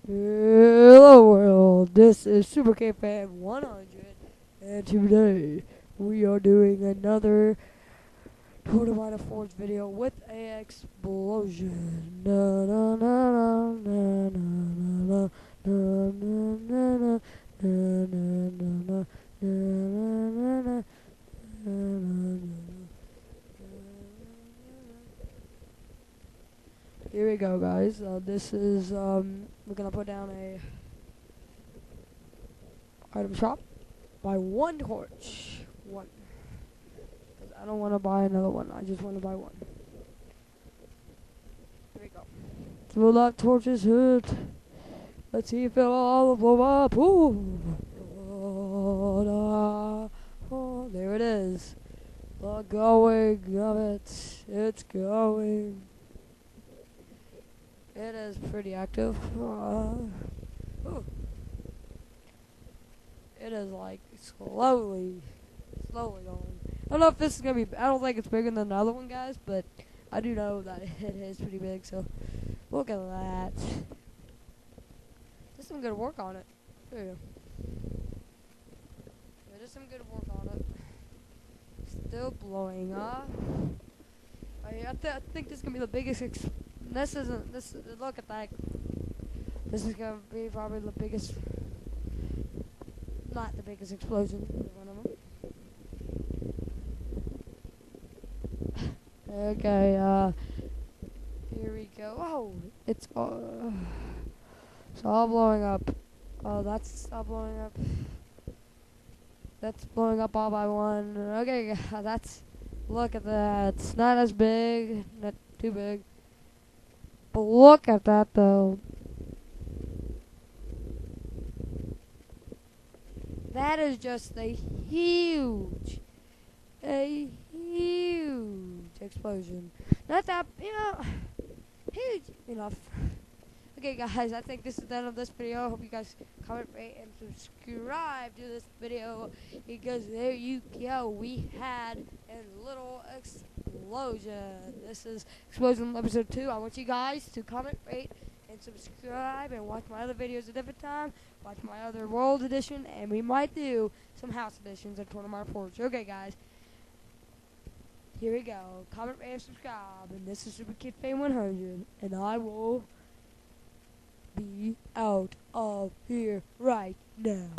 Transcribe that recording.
Hello world, this is Super K Fan 100, and today we are doing another TotalMiner Forge video with a explosion. Na na na na na na na na na na na na na na na na na. Here we go, guys. This is we're gonna put down a item shop. Buy one torch, one. Cause I don't want to buy another one. I just want to buy one. Here we go. Will that torches hit? Let's see if it'll all blow up. Ooh. Oh, there it is. The going of it. It's going. It is pretty active. It is like slowly going. I don't know if this is gonna be. I don't think it's bigger than the other one, guys, but I do know that it is pretty big. So look at that. There's some good work on it. There you go. Yeah, there's some good work on it. Still blowing up. I think this is gonna be the biggest. This isn't. This. Look at that. This is gonna be probably the biggest. Not the biggest explosion. One of them. Okay. Here we go. Oh, it's all blowing up. Oh, that's all blowing up. That's blowing up all by one. Okay, that's. Look at that. It's not as big. Not too big. But look at that, though. That is just a huge explosion. Not that, huge enough. Okay, guys, I think this is the end of this video. I hope you guys comment, rate, and subscribe to this video, because there you go. We had a little explosion. This is Explosion Episode 2. I want you guys to comment, rate, and subscribe, and watch my other videos a different time. Watch my other World Edition, and we might do some House Editions at TotalMiner Forge. Okay, guys. Here we go. Comment, rate, and subscribe. And this is Super Kid Fan 100, and I will be out of here right now.